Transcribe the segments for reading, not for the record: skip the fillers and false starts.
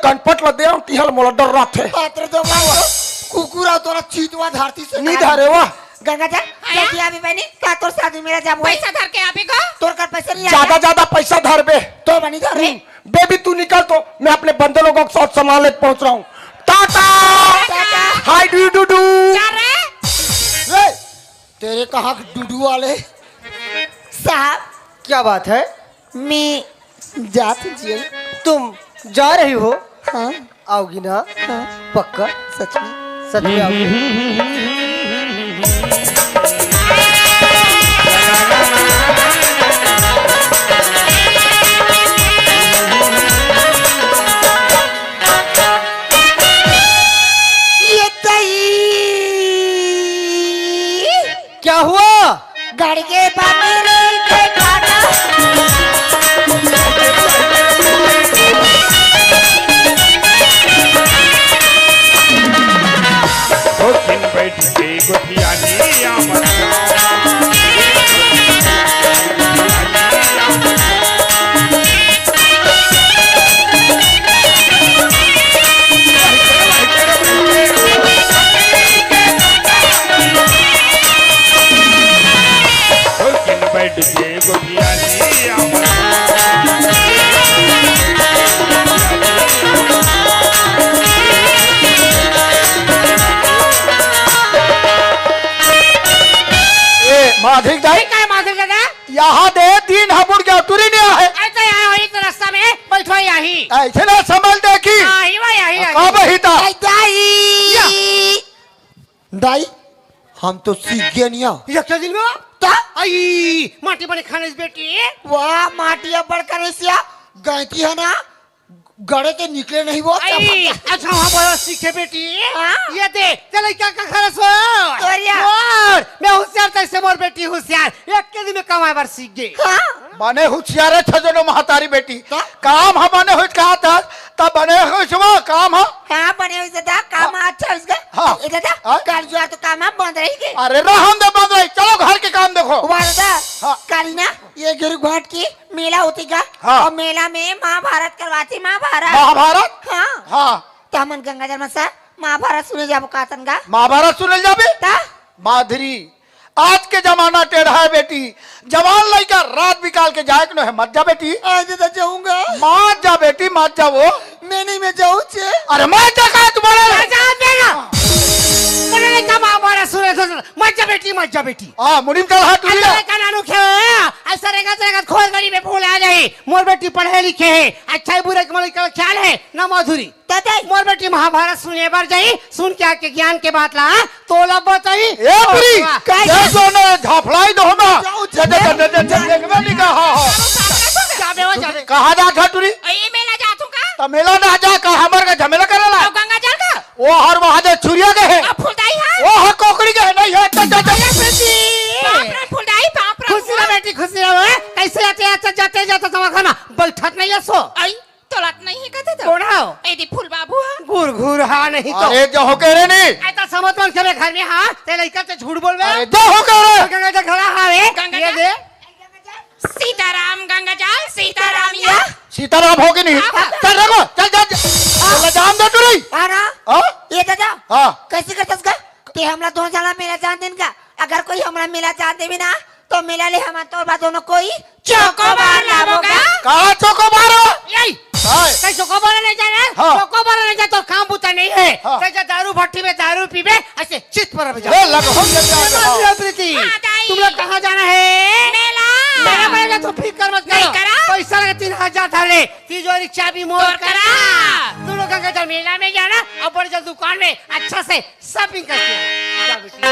गणपत ल दे तिहल मोला डर राथे पात्र दो कुकुरा तोरा चीतवा धरती से नी धरे वाह गंगा जा जल्दी आवी बनी का तोर शादी मेरा जाबो पैसा धर के आबी को तोर कर पैसा नहीं ज्यादा पैसा धर बे तो बनी धर रे बेबी तू निकल तो मैं अपने बंदे लोगों को साथ संभालने पहुंच रहा हूँ टाटा हाय डू जा रे रे तेरे कहाँ डूडू वाले साहब क्या बात है? मैं जात जी तुम जा रही हो? हाँ आओगी ना? हाँ पक्का? सच में सच में आओगी? क्या हुआ? गाड़ी के बाबे के काटा बैठ के गोठियानी आमद बैठ के गोठियानी आमद माधिक दाई क्या माधुर दादा यहाँ दे 3 हबुड़ के तुरी नहीं है ऐसे आए हो इस रास्ता में बैठो यही ऐसे ना संभल देखी यही वो यही कब हिता दाई दाई हम तो सीख गए नहीं ये क्या दिन में? ता आई माटी बने खाने बेटी वाह माटिया बड़कर ऐसिया गैती है ना गड़े के निकले नहीं वो आई अच्छा वहाँ बोलो सीखे बेटी हाँ? ये दे चले क्या का खरस हो तोरिया। और मैं होशियार तैसे मोर बेटी होशियार एक के दिन में कमाए बार सीख गई बने हुशियारे छजनो महतारी बेटी काम हम बने हुई कहा था तब बने हुई सुबह काम है हाँ बने हुए दादा काम अच्छा उसका हाँ। ये दादा कल जो तो काम है बंद रहेगी अरे रहम दे बंद रही चलो घर के काम देखो वारदा हाँ। कल ना ये गिर घाट की मेला होती का हाँ। और मेला में महाभारत करवाती महाभारत महाभारत हाँ हाँ तो हमन गंगा जल में सर महाभारत सुने जाबो कातन का महाभारत सुनल जाबे ता माधुरी आज के जमाना टेढ़ा है बेटी जवान लड़का रात निकाल के जाए है मत जा बेटी आज तो जाऊंगा मत जा बेटी मत जा वो मैं नहीं मैं जाऊँ चे अरे मत जा कहा तुम्हारा मज्जा बेटी हाँ मुनिम चल हाथ टूट ऐसा रहेगा खोल गली में फूल आ जाए मोर बेटी पढ़े लिखे है अच्छा ही बुरे का ख्याल है ना माधुरी मोर बेटी महाभारत सुनने बार जाई सुन के आके ज्ञान के बात ला तो लब बताई ए पूरी ये सोने झाफलाई दो ना देखबे नहीं कहा जा था टूरी ये मेला जातू का त मेला ना जा का हमर का झमेला करला तो गंगा जल का वो हर वहां जे छुरिया के है अब फुलदाई है वो हर कोकड़ी के है नहीं है तो जा बाप रे फुलदाई बाप रे खुशी रह बेटी खुशी रह कैसे आते जाते जाते तुम्हारे घर में बैठत नहीं है सो आई तोलत नहीं है कहते तो कौन हो एदी फूल बाबू है घूर घूर हा नहीं तो अरे जो हो के रे नहीं ऐसा समझ मन के घर में हां ते लइका ते झूठ बोलबे अरे जो हो के रे गंगा जा खड़ा हावे ये दे सीताराम गंगा जल सीताराम या सीताराम होगी नहीं चल रखो चल जाम दे टूरी आना हां ये दादा हां कैसे करतस का ते हमला दोनों जना मेला जान दिन का अगर कोई हमरा मेला जान देबी ना तो मेला ले हम तोर बा दोनों कोई चोकोबार लाबोगा कहां चोकोबार यही कई चोकोबार नहीं जाना चोकोबार नहीं जा तो काम बुता नहीं है ते दारू भट्टी में दारू पीबे ऐसे चित पर बजा ए लग हो गया प्रीति तुम लोग कहां जाना है मेला मेला तो फिकर मत करो पैसा लगे 3000 थाले तिजोरी चाबी मोर करा तुम लोग गंगा जल मेला में जाना और बड़ी जल्द दुकान में अच्छा से शॉपिंग करके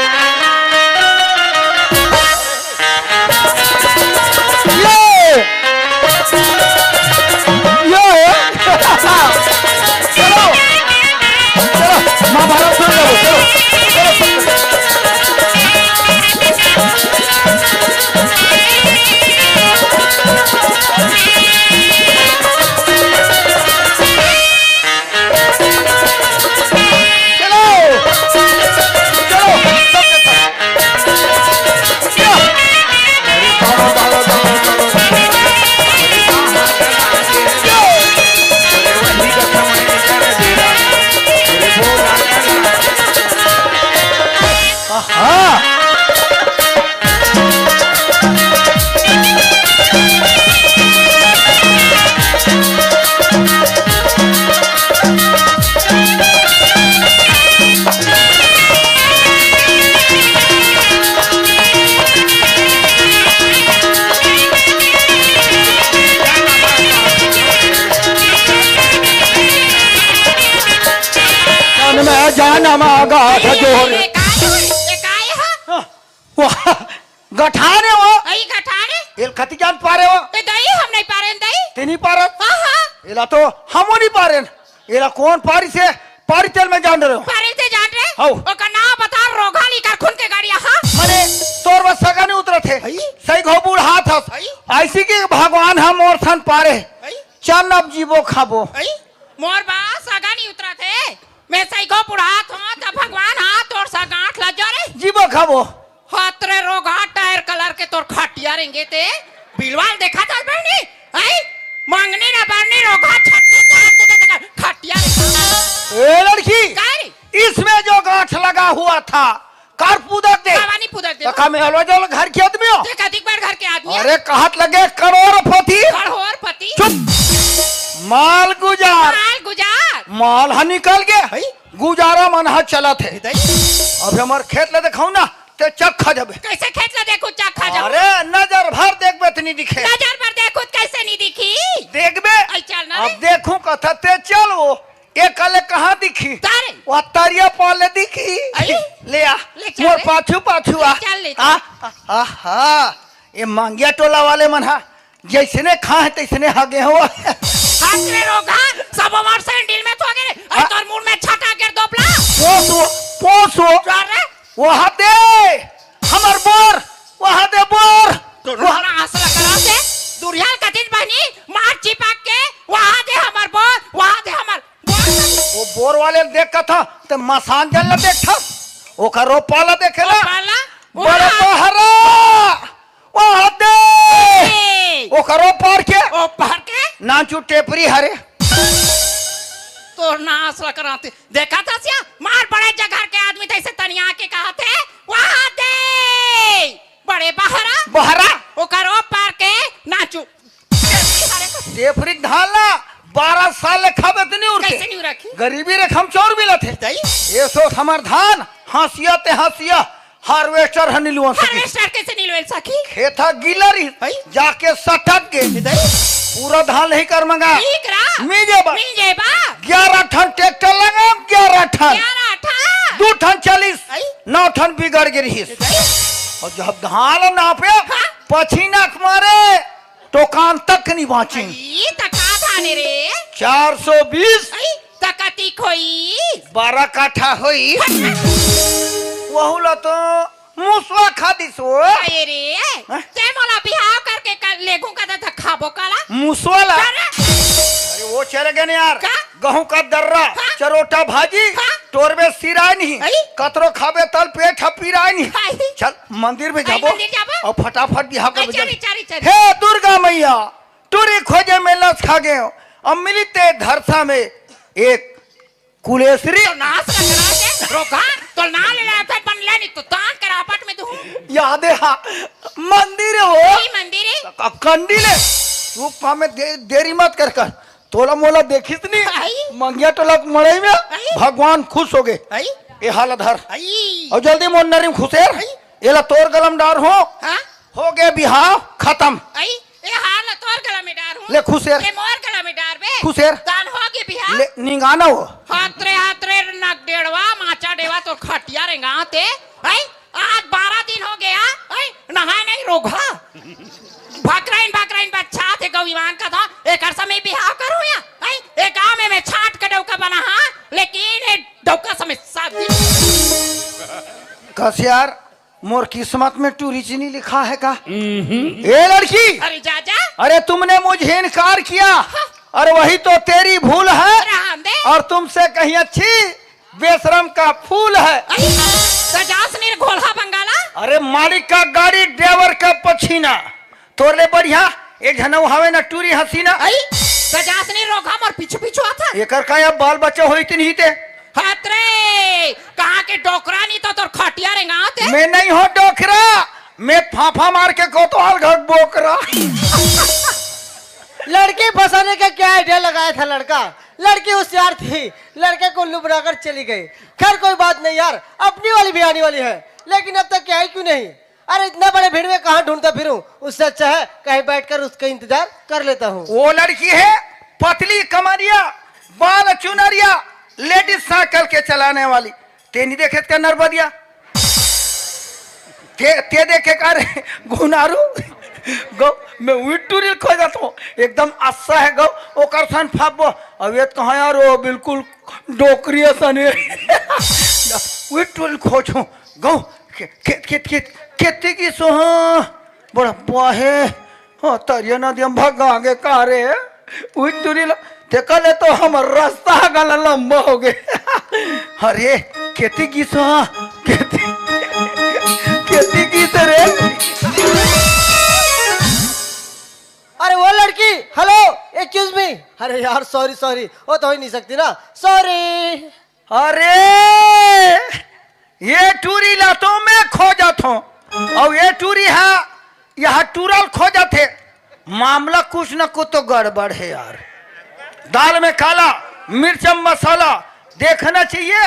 चलो महाभारत सुन लो चलो कानमा गाठ जोर ये काय है वाह गठाने हो आई गठाने एल खती जान पारे हो ते दई हम नहीं पारे दई ते नहीं पारे हां हां एला तो हमो नहीं पारे एला कौन पारी से पारी तेल में जान रहे हो पारे से जान रहे हाउ। ओका नाम बता रोगाली का खून के गाड़ी हां मने तोर बस सगा नहीं उतरे थे सही घोबूड़ हाथ हस ऐसी की भगवान हम और सन पारे चल अब जीवो खाबो मोर बास सगा नहीं उतरा थे मैं सही को बुढ़ात हूं तो भगवान हाथ और सा गांठ लग जा रे जीवो खाबो हाथरे रोगा टायर कलर के तोर खटिया रेंगे ते बिलवाल देखा था बहनी आई मांगनी ना बढ़नी रोगा छट्टी चार तो खटिया ए लड़की काय इसमें जो गांठ लगा हुआ था कार पुदक दे कावानी पुदक दे का में हलवा जो घर के आदमी हो देख अधिक बार घर के आदमी है। अरे कहत लगे करोड़पति करोड़ पति चुप माल गुजार माल गुजार माल हा निकल गए गुजारा मन हा चला थे अब हमार खेत ले दिखाऊ ना ते चक्खा जबे कैसे खेत ला देखो चखा जा अरे नजर भर देखबे त नहीं दिखे नजर पर देखो कैसे नहीं दिखी देखबे आई चल ना अब देखूं कथा ते चल वो एक कले कहाँ दिखी तारे वो तारिया पाले दिखी आई? ले आ ले चल मोर रे। पाछू पाछू आ ले चल, ले चल। आहा ये मांगिया टोला वाले मन हा जैसने खा है तैसने हागे हो हाथरे रोगा सब हमार सैंडल में तो गए और तोर मुंह में छटा कर दोपला पोसो जा रे वहाँ दे हमर बोर वहाँ दे बोर तो रोना हंसला करा से दुरियाल कतिन बहनी मार चिपक के वहां दे हमार बोर वहां दे हमार वो बोर वाले देख का था ते मसान जल देख था वो का रोपाला देखे ना पाला बड़े बहरा वहाँ दे वो करो पार के ओ पार के नाचू टेपरी हरे तो नास कराते देखा था सिया मार बड़े जगह के आदमी तैसे तनिया के कहा थे वहां दे बड़े बहरा बहरा ओ करो पार के नाचू टेपरी ढालना 12 साल खाबे तो नहीं उड़ते कैसे नहीं रखी गरीबी रे हम चोर मिला थे ये सो हमार धान हंसिया ते हंसिया हार्वेस्टर हनी लुआ सकी हार्वेस्टर कैसे नहीं ले सकी खेता गिलरी जाके सटक के पूरा धान नहीं कर मंगा ठीक रहा मीजे बा 11 11 टन ट्रैक्टर लगा 11 टन 2 टन 40 9 टन बिगड़ गई रही और जब धान नापे पछीना मारे टोकान तक नहीं बाची ये तका थाने रे 420 तकती खोई 12 काठा हुई वहुला तो मुसवा खादी सो आये रे ते मोला बिहाव करके कर लेगू का था खाबो काला मुसवाला अरे वो चले गए यार का? गहूं का दर्रा चरोटा भाजी टोरबे सिराय नहीं कतरो खाबे तल पेट हपीराय नहीं चल मंदिर में जाबो मंदिर जाबो? और फटाफट बिहाव कर चली हे दुर्गा मैया टूरी खोजे में लस खा गए अब मिली ते धरसा में एक कुलेश्वरी तो नास का करा के रोगा तो ना ले ले फिर बन ले नहीं तो तान करापट में दूं याद है हाँ, मंदिर हो यही मंदिर है कंडीले तू पामे देरी मत कर कर तोला मोला देखिस आई। नहीं मंगिया टोला मड़ई में आई। भगवान खुश हो गए आई ये हाल धर आई और जल्दी मोन नरीम खुशेर येला तोर गलम डार हो हां हो गए बिहाव खत्म आई ये हाल तोर गला में डार हूं ले खुशेर ये मोर गला में डार बे खुशेर दान हो गए बिहार ले निगाना हो हाथरे नक डेढ़वा माचा डेवा तो खटिया रेंगा ते आई आज 12 दिन हो गया आई नहाए नहीं रोगा भाकराइन बच्चा थे गौ विमान का था एक हर समय बिहाव करूं या आई एक गांव में मैं छाट का डौका बना हां लेकिन ये डौका समय 7 दिन कस यार मोर किस्मत में टूरी चीनी लिखा है का ए लड़की अरे जाजा अरे तुमने मुझे इनकार किया और वही तो तेरी भूल है रहन दे और तुमसे कहीं अच्छी बेशरम का फूल है सजास ने घोलहा बंगाला अरे मालिक का गाड़ी ड्राइवर का पछीना तोरले बढ़िया एक जनऊ हवे ना टूरी हसीना आई सजास ने रोगा मोर पीछू पीछू आता एकर का या बाल बच्चा होई त नहीं ते हाथरे कहां के डोकरा नहीं तो तोर खटिया रेंगा आते मैं नहीं हो डोकरा मैं फाफा मार के कोतवाल घर बोकरा लड़की फंसाने का क्या आइडिया लगाया था लड़का लड़की होशियार थी लड़के को लुबरा कर चली गई खैर कोई बात नहीं यार अपनी वाली भी आने वाली है लेकिन अब तक क्या है क्यों नहीं अरे इतना बड़े भीड़ में कहाँ ढूंढता फिरूं उससे अच्छा है कहीं बैठकर उसका इंतजार कर लेता हूँ वो लड़की है पतली कमरिया बाल चुनरिया लेडीज साइकिल के चलाने वाली ते नहीं देखे क्या नरबदिया ते देखे का रे गुनारू गौ मैं विटूरी खो जाता हूँ एकदम अस्सा है गौ ओकर सन फाबो अब ये कहाँ यार वो बिल्कुल डोकरी सने विटूरी खोजूं गौ खेती की सो बड़ा पाहे हाँ तरिया नदी हम भागा आगे कहा रे विटूरी ते कले तो हम रास्ता गला लंबा हो गए अरे खेती की सो खेती की रे अरे वो लड़की हेलो एक्सक्यूज मी अरे यार सॉरी सॉरी वो तो हो ही नहीं सकती ना सॉरी अरे ये टूरी लातों में खो जाता हूँ और ये टूरी है यहाँ टूरल खो जाते मामला कुछ न कुछ तो गड़बड़ है यार दाल में काला मिर्च मसाला देखना चाहिए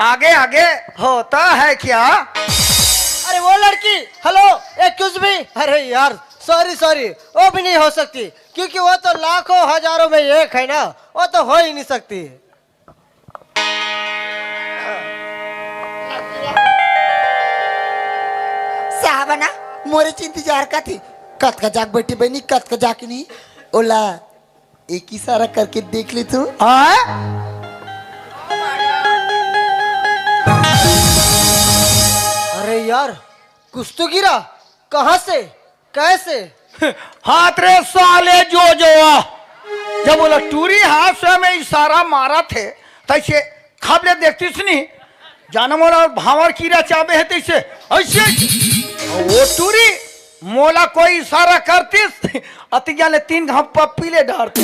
आगे आगे होता है क्या अरे वो लड़की हेलो एक्सक्यूज मी अरे यार सॉरी सॉरी वो भी नहीं हो सकती क्योंकि वो तो लाखों हजारों में एक है ना वो तो हो ही नहीं सकती साहबना मोरे इंतजार का थी कत का जाग बैठी बनी कत का जाके नहीं ओला एक ही सारा करके देख ले तू अरे यार कुछ तो गिरा कहाँ से कैसे हाथ रे साले जो जब बोला टूरी हाथ से में इशारा मारा थे तैसे खाबले देखती सुनी जाना मोला भावर कीड़ा चाबे है तैसे ऐसे वो टूरी मोला कोई इशारा करती अतिया ने 3 घप पीले डालते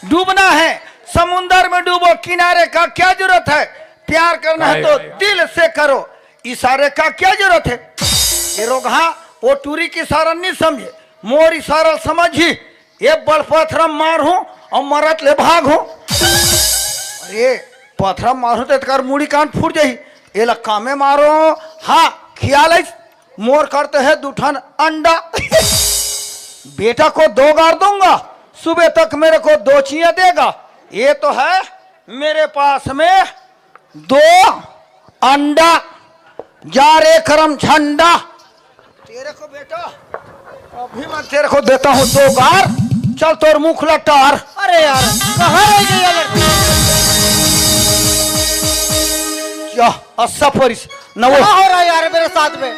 डूबना है समुंदर में डूबो किनारे का क्या जरूरत है प्यार करना है तो दिल से करो इशारे का क्या जरूरत है ये रोगा वो टूरी की इशारा नहीं समझे मोर इशारा समझी ये बड़ पत्थर मार हूं और मरत ले भाग हूं अरे पत्थर मारू तो कर मुड़ी कान फूट जाही ये लक्का में मारो हाँ ख्याल है मोर करते है दूठन अंडा बेटा को 2 गाड़ दूंगा सुबह तक मेरे को 2 चियां देगा ये तो है मेरे पास में 2 अंडा जा रे करम झंडा तेरे को बेटा अभी मैं तेरे को देता हूँ 2 गार चल तोर मुख लटार अरे यार कहाँ रह गई ये लड़की क्या अस्सा परिस न वो क्या हो रहा है यार मेरे साथ में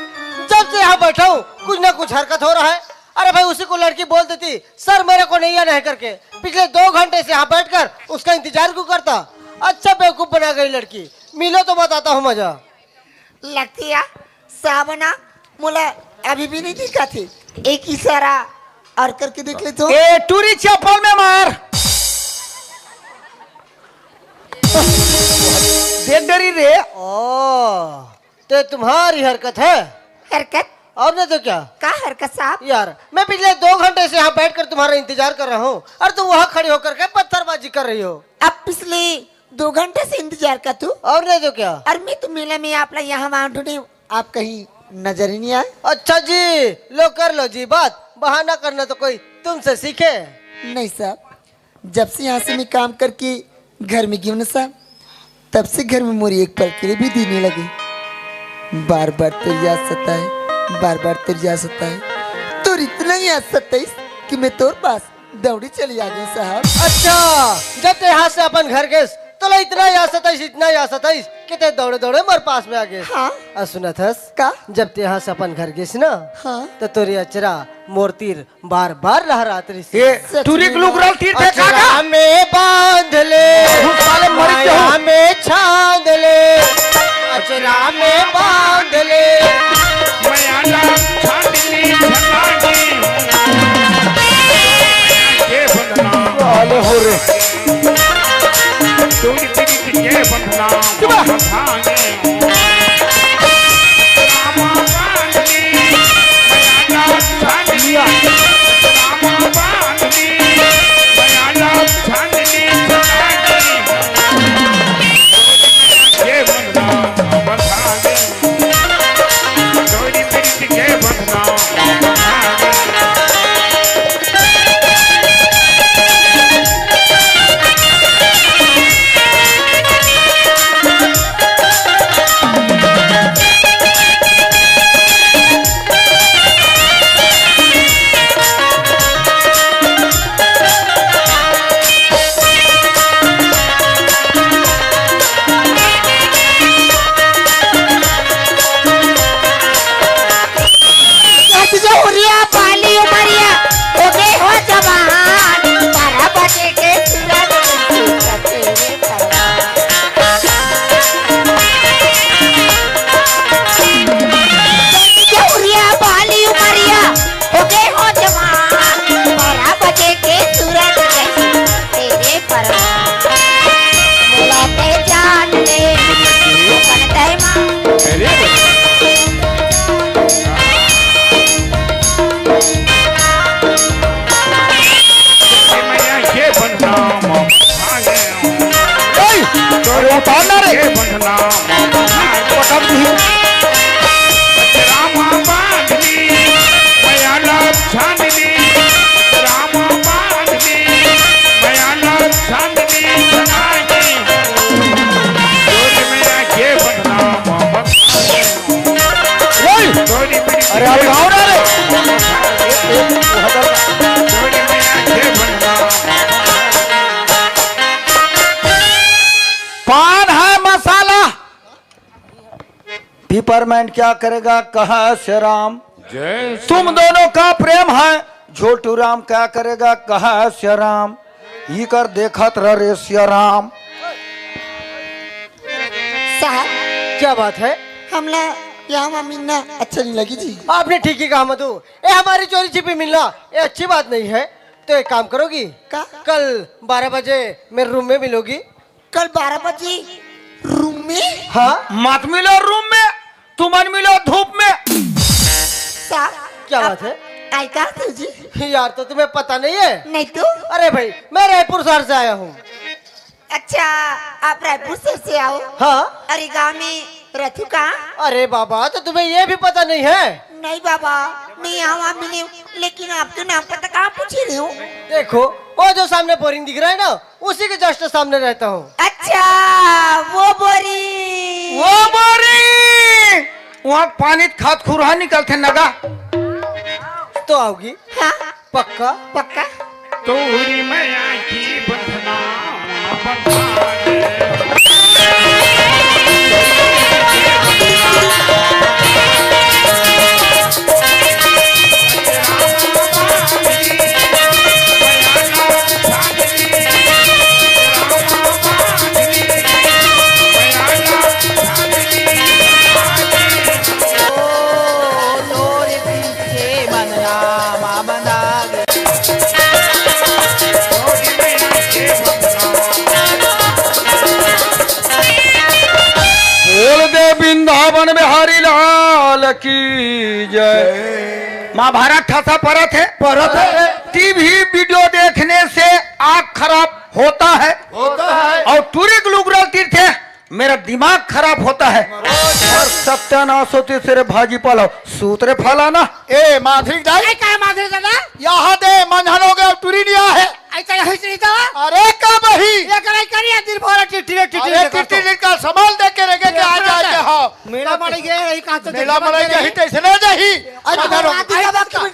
जब से यहाँ बैठा हूँ कुछ ना कुछ हरकत हो रहा है अरे भाई उसी को लड़की बोल देती सर मेरे को नहीं आना है करके पिछले 2 घंटे से यहाँ बैठकर उसका इंतजार क्यों करता अच्छा बेवकूफ बना गई लड़की मिलो तो बताता हूँ मजा लगती है सावना मोला अभी भी नहीं दिखा थी एक इशारा और करके देख ले तो ए टूरी चप्पल में मार देख डरी रे ओ तो तुम्हारी हरकत है हरकत और नहीं तो क्या का हरकत साहब यार मैं पिछले 2 घंटे से यहाँ बैठकर तुम्हारा इंतजार कर रहा हूँ और तुम वहाँ खड़ी होकर के पत्थरबाजी कर रही हो अब पिछले 2 घंटे से इंतजार का तू और नहीं तो क्या और मैं तो मेला में आप यहाँ वहाँ ढूंढे आप कहीं नजर ही नहीं आए अच्छा जी लो कर लो जी बात बहाना करना तो कोई तुमसे सीखे नहीं साहब जब से यहाँ से मैं काम करके घर में गई ना साहब तब से घर में मोरी एक पल के लिए भी देने लगी बार बार तेरी याद सताए बार बार तेरी याद सताए तो इतना याद सताई कि मैं तोर पास दौड़ी चली आ गई साहब अच्छा जब ते यहाँ से अपन घर गए तो लो इतना याद सताइस कि ते दौड़े दौड़े मर पास में आ गए हाँ सुना थस का जब ते यहाँ से अपन घर गए ना हाँ तो तोरी अचरा मोरतीर बार बार लहरात रही ये टूरी के लोग रल तीर फेंका का अचरा में बांध ले साले मर गए माया में छांद ले अचरा में बांध ले मैं आला छाटली झलागी के बंधना वाले हो रे टूरी तेरी के बंधना बंधाने रामा बांधनी मैं आला छाटली रामा बांधनी मैं आला छाटली झलागी के बंधना बंधाने टूरी तेरी के बंधना बंधाने उतारना रे ये बंधना पटक दी रामा बांधनी मयाला छाननी रामा बांधनी मयाला छाननी बनाई चोरी मेरा ये बंधना चोरी मेरी अरे अब गाँव ना रे चोरी मेरा ये बंधना पान है मसाला पिपरमेंट क्या करेगा कहा श्री राम जय तुम दोनों का प्रेम है झोटू राम क्या करेगा कहा श्री राम ये कर देखत रे श्री राम साहब क्या बात है? हमला यहाँ मिलना अच्छा नहीं लगी जी। आपने ठीक ही कहा मधु, ये हमारी चोरी छिपी मिलना ये अच्छी बात नहीं है। तो एक काम करोगी, का? कल 12 बजे मेरे रूम में मिलोगी। कल 12 बजे रूम में? हाँ मत मिलो रूम में तुमन मिलो धूप में साहब क्या बात है? आई का जी? यार तो तुम्हें पता नहीं है? नहीं तो। अरे भाई मैं रायपुर शहर से आया हूँ। अच्छा आप रायपुर से आओ? हाँ। अरे गाँव में रथू कहाँ? अरे बाबा तो तुम्हें ये भी पता नहीं है? नहीं बाबा मैं यहाँ मिली हूँ, लेकिन आपके नाम पता कहाँ पूछ रही हूँ? देखो वो जो सामने बोरिंग दिख रहा है ना, उसी के जस्ट सामने रहता हूँ। अच्छा वो बोरी वहाँ पानी खाद खुरहा निकलते नगा तो आओगी हाँ पक्का? पक्का। तोरी मैया की बंधना बंधाने बोल दे वृंदावन बिहारी लाल की जय। महाभारत ठासा परत है टीवी वीडियो देखने से आँख खराब होता है और टूरिक लुगरल तीर्थ है मेरा दिमाग खराब होता है और सत्यानाश होती सिर्फ भाजी पालो सूत्रे फलाना ए माधुरी दाई काय माधुरी दादा यहाँ दे मंझन हो गया टूरी लिया है ऐसा यही नहीं था अरे कब ही ये करे करिए दिन भर टिटी का संभाल दे के रखे के आ जाए हाँ मेला मर गए यही कहां से मेला मरे यही तैसे न जाही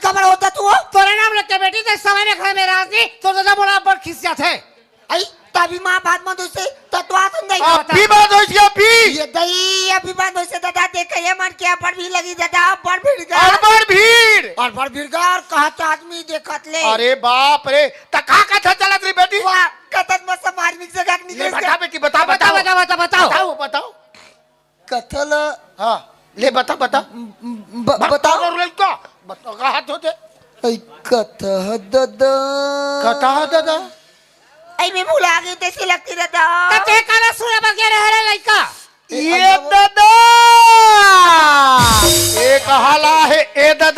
कमर होता तू तोरे नाम लग के बेटी देख समय में खड़े मेरे आदमी तो दादा बोला बड़ खिसिया थे आई तभी माँ बात मत उसे तत्वा सुन दई अभी बात हो गया अभी ये दई अभी बात उसे दादा देख ये मन क्या पर भी लगी दादा पर भीड़ गया अरबड़ भीड़ और पर भीड़ गया और कहा तो आदमी देखत ले अरे बाप रे तका कथा चलत री बेटी वाह कतत में सब मार्मिक से गाक निकल बता बेटी बता बताओ बताओ बताओ बताओ बताओ बताओ कथल हाँ ले बता बता बताओ लड़का बता का हाथ होते ऐ कथा दादा कथा दादा ऐ मैं भूला गई तैसे लगती दादा ते काला सुने बगे रह रे लइका ये दादा एक हाला है ए दादा